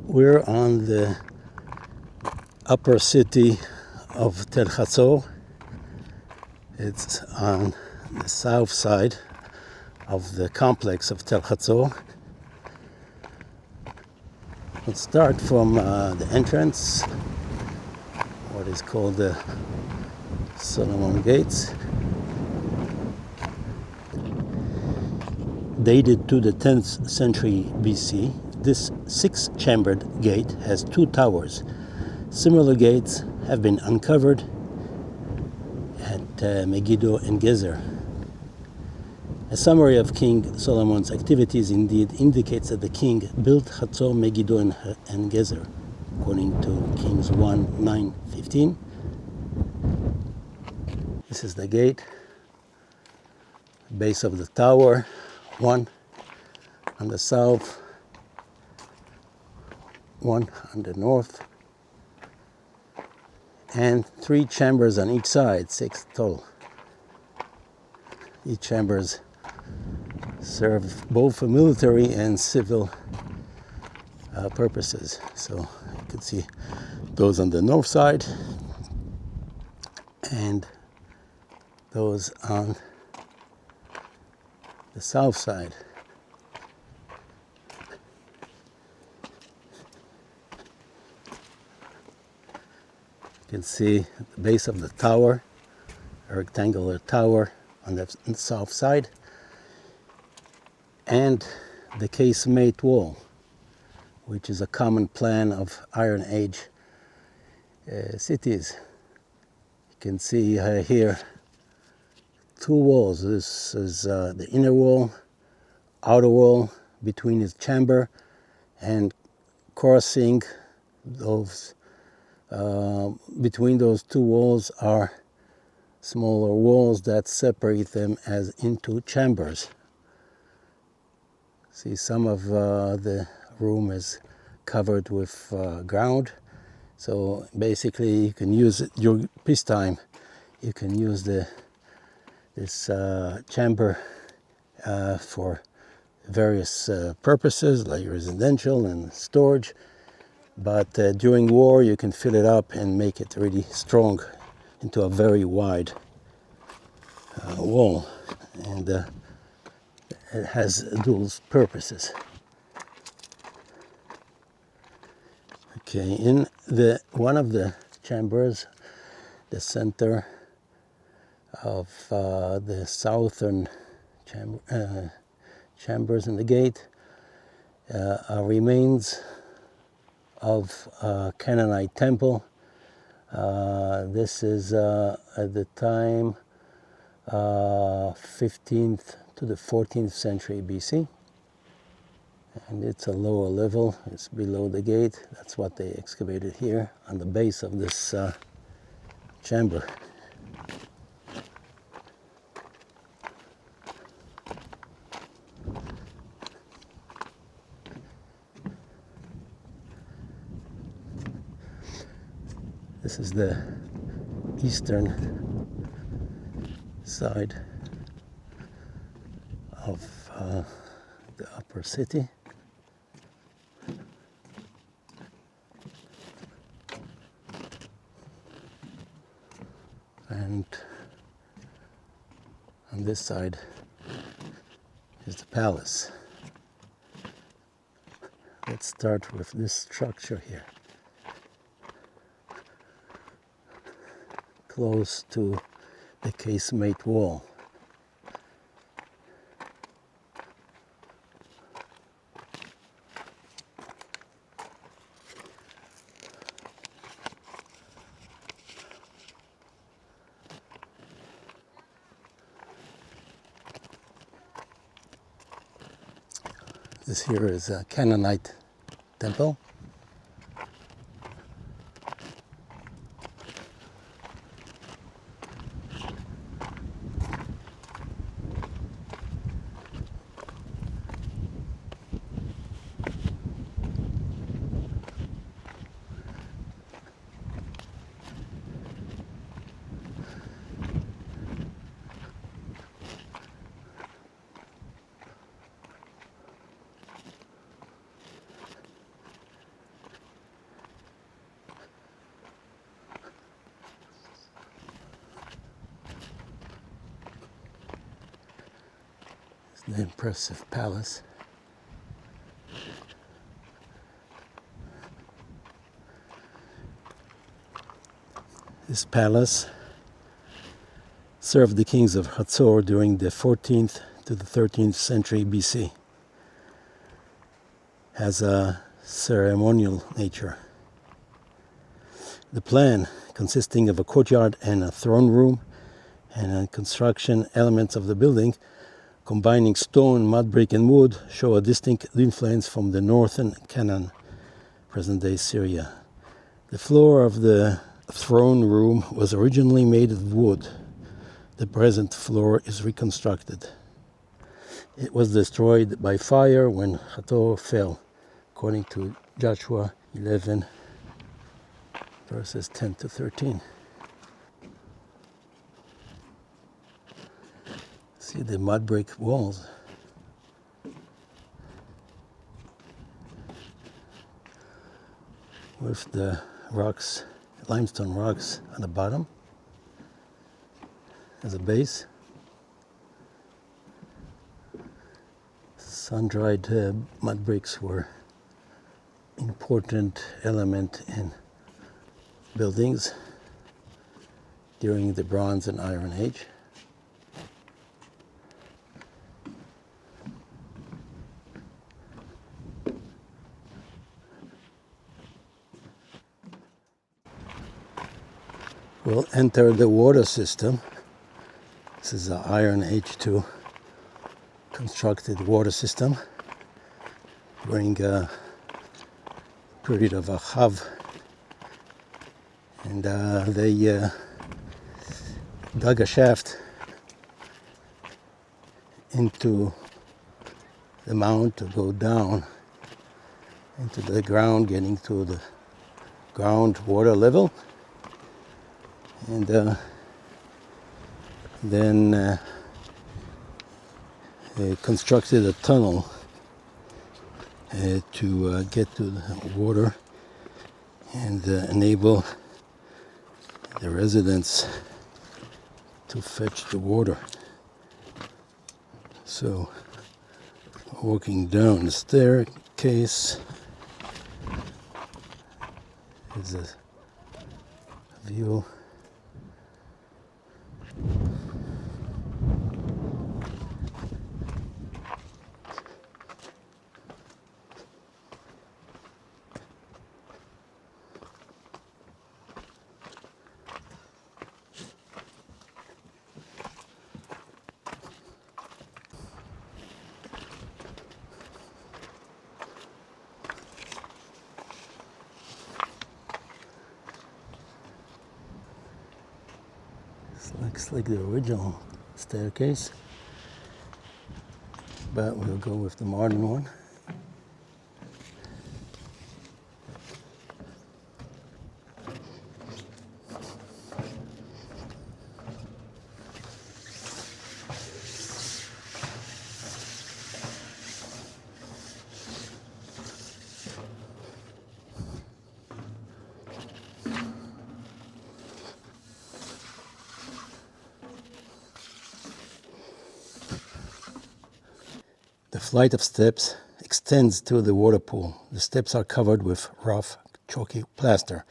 We're on the upper city of Tel Hazor. It's on the south side of the complex of Tel Hazor. We'll start from the entrance, what is called the Solomon Gates. Dated to the 10th century BC, this six-chambered gate has two towers. Similar gates have been uncovered at Megiddo and Gezer. A summary of King Solomon's activities indeed indicates that the king built Hazor, Megiddo, and Gezer, according to Kings 1:9-15. This is the gate, base of the tower, one on the south, one on the north, and three chambers on each side, 6 total. Each chambers serve both for military and civil purposes. So you can see those on the north side and those on the south side. You can see at the base of the tower, a rectangular tower on the south side, and the casemate wall, which is a common plan of Iron Age cities. You can see here two walls. This is the inner wall, outer wall between its chamber, and crossing those between those two walls are smaller walls that separate them as into chambers. See, some of the room is covered with ground, so basically you can use it during peacetime. You can use this chamber for various purposes, like residential and storage. But during war, you can fill it up and make it really strong into a very wide wall, and it has dual purposes. Okay, in one of the chambers, the center of the southern chambers in the gate, are remains of a Canaanite temple. This is at the time 15th to the 14th century BC, and it's a lower level. It's below the gate. That's what they excavated here on the base of this chamber. This is the eastern side of the upper city. And on this side is the palace. Let's start with this structure here, close to the casemate wall. This here is a Canaanite temple. the impressive palace. This palace served the kings of Hazor during the 14th to the 13th century BC. Has a ceremonial nature. The plan, consisting of a courtyard and a throne room, and construction elements of the building, combining stone, mud brick, and wood, show a distinct influence from the northern Canaan, present-day Syria. The floor of the throne room was originally made of wood. The present floor is reconstructed. It was destroyed by fire when Hazor fell, according to Joshua 11, verses 10 to 13. See the mud brick walls. With the rocks, limestone rocks on the bottom as a base. Sun-dried mud bricks were an important element in buildings during the Bronze and Iron Age. We'll enter the water system. This is an Iron Age 2 constructed water system during a period of Achav. And they dug a shaft into the mound to go down into the ground, getting to the groundwater level. And then they constructed a tunnel to get to the water and enable the residents to fetch the water. So, walking down the staircase is a view. Looks like the original staircase, but we'll go with the modern one. The flight of steps extends to the water pool. The steps are covered with rough, chalky plaster.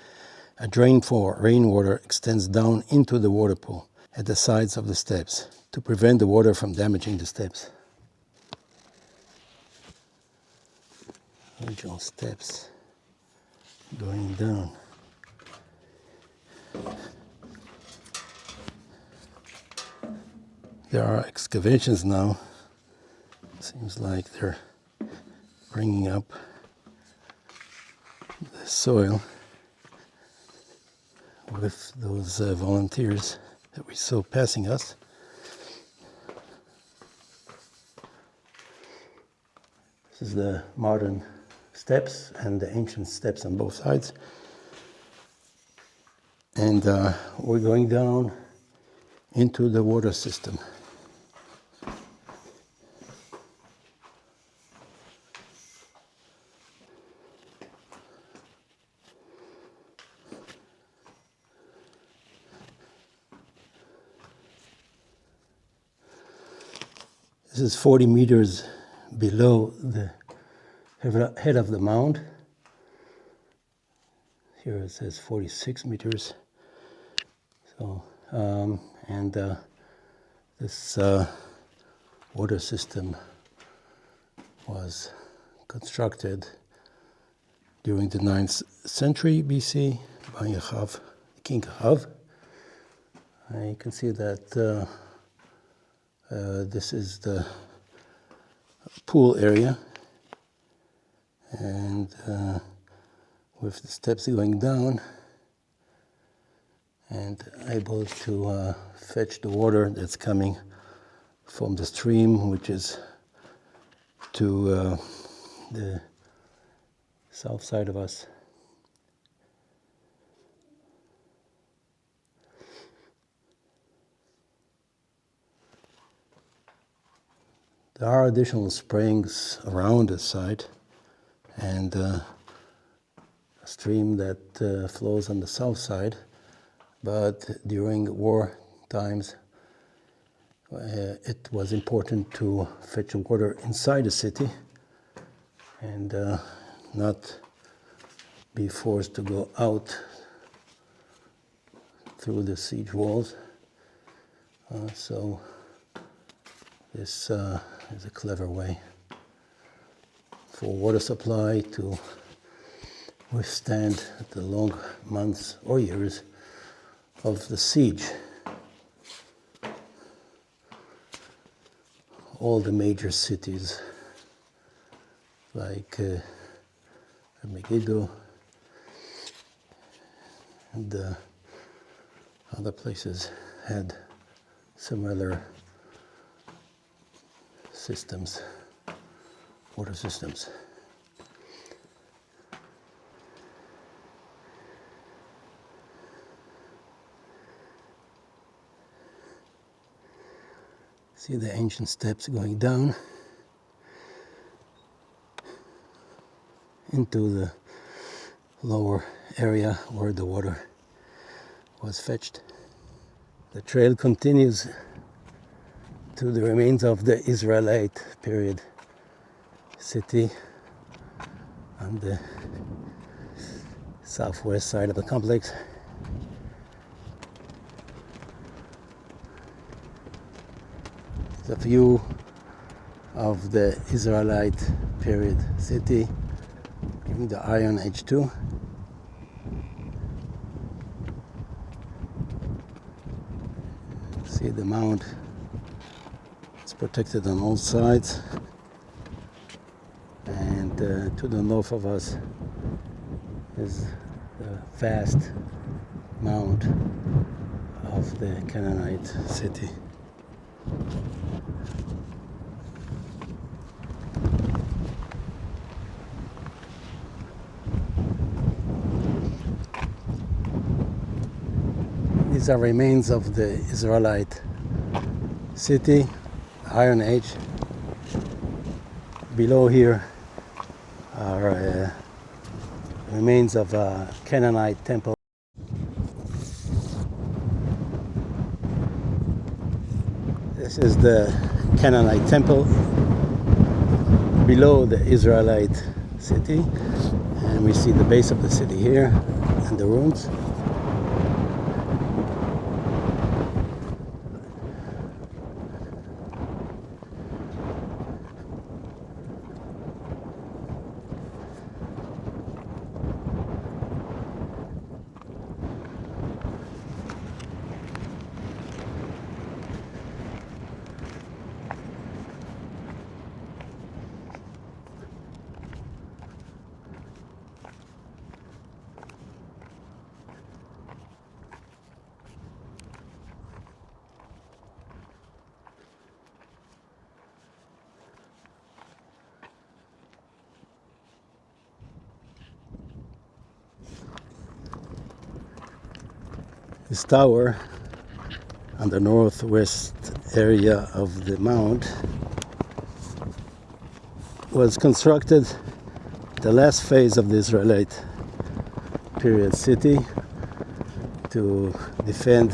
A drain for rainwater extends down into the water pool at the sides of the steps to prevent the water from damaging the steps. Original steps going down. There are excavations now. Seems like they're bringing up the soil with those volunteers that we saw passing us. This is the modern steps and the ancient steps on both sides. And we're going down into the water system. This is 40 meters below the head of the mound. Here it says 46 meters. So, this water system was constructed during the 9th century BC by King Hav. You can see that this is the pool area, and with the steps going down and able to fetch the water that's coming from the stream, which is to the south side of us. There are additional springs around the site, and a stream that flows on the south side, but during war times it was important to fetch water inside the city and not be forced to go out through the siege walls. So this is a clever way for water supply to withstand the long months or years of the siege. All the major cities like Megiddo and other places had similar systems, water systems. See the ancient steps going down into the lower area where the water was fetched. The trail continues to the remains of the Israelite period city on the southwest side of the complex. The view of the Israelite period city during the Iron Age too. See the mound, it's protected on all sides, and to the north of us is the vast mound of the Canaanite city. These are remains of the Israelite city, Iron Age. Below here are remains of a Canaanite temple. This is the Canaanite temple below the Israelite city, and we see the base of the city here and the ruins. This tower on the northwest area of the mound was constructed the last phase of the Israelite period city to defend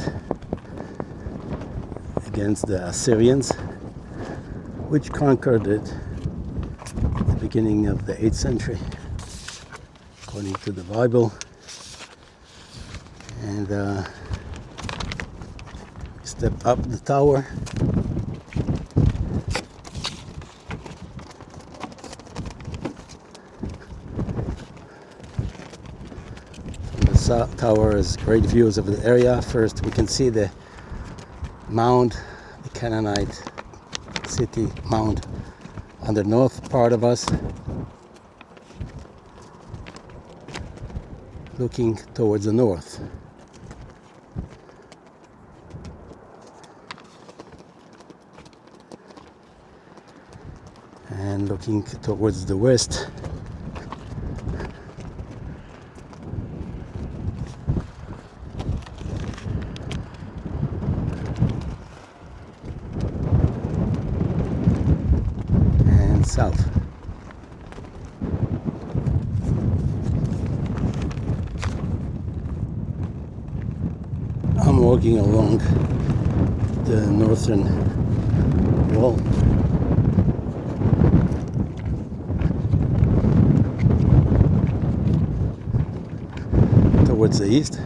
against the Assyrians, which conquered it at the beginning of the 8th century, according to the Bible. And step up the tower. Tower has great views of the area. First we can see the mound, the Canaanite city mound on the north part of us, looking towards the north. And looking towards the west, south. I'm walking along the northern wall. Towards the east.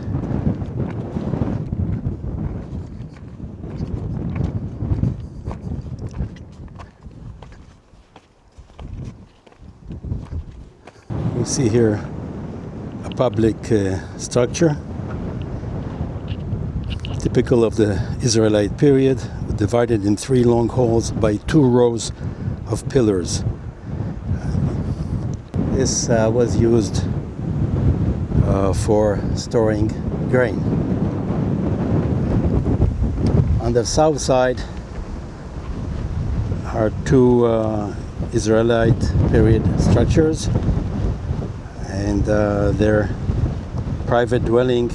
We see here a public structure typical of the Israelite period, divided in 3 long halls by 2 rows of pillars. This was used for storing grain. On the south side are 2 Israelite period structures, and their private dwelling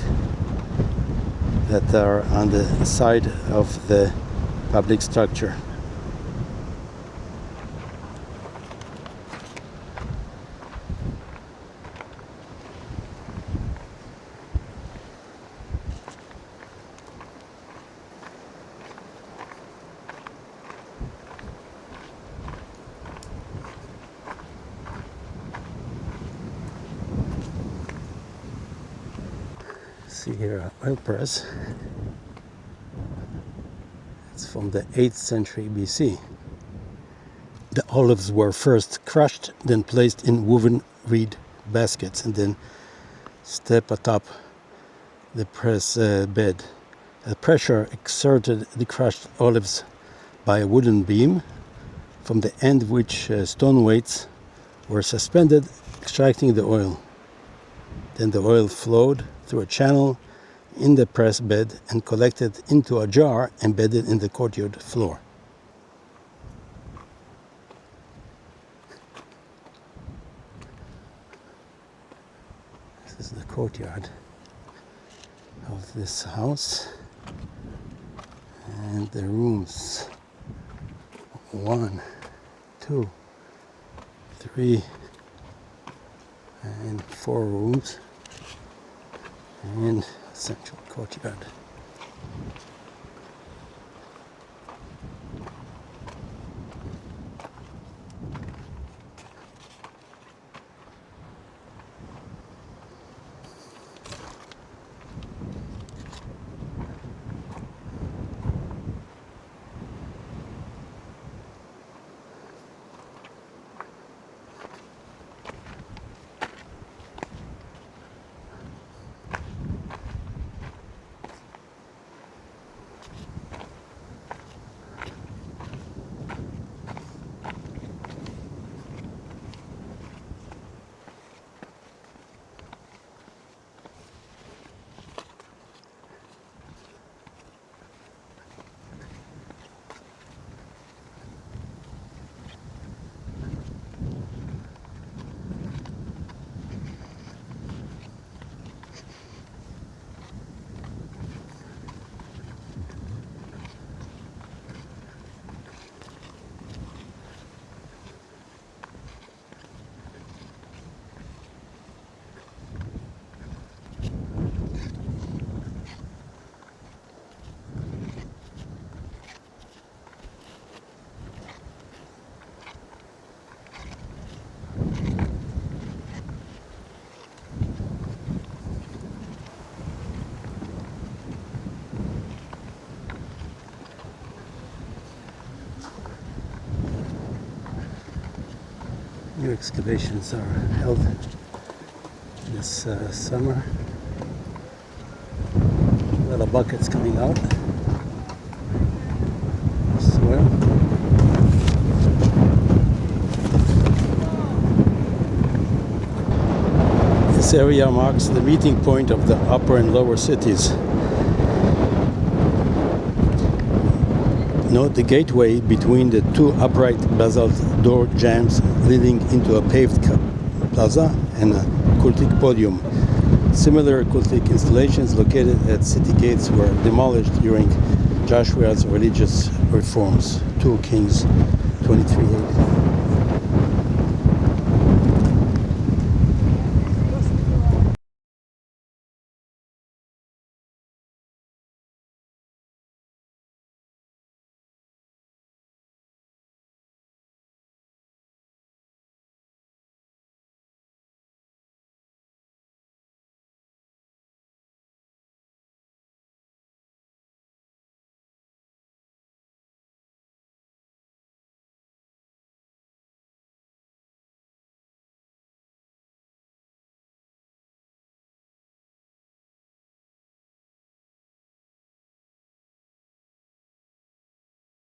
that are on the side of the public structure. See here an oil press. It's from the 8th century BC. The olives were first crushed, then placed in woven reed baskets, and then stepped atop the press bed. The pressure exerted the crushed olives by a wooden beam, from the end of which stone weights were suspended, extracting the oil. Then the oil flowed through a channel in the press bed and collected into a jar embedded in the courtyard floor. This is the courtyard of this house, and the rooms: 1, 2, 3, and 4 rooms, and central courtyard. Here excavations are held this summer. A lot of buckets coming out. Soil. This area marks the meeting point of the upper and lower cities. Note the gateway between the two upright basalt door jambs leading into a paved plaza and a cultic podium. Similar cultic installations located at city gates were demolished during Joshua's religious reforms. 2 Kings 23:8.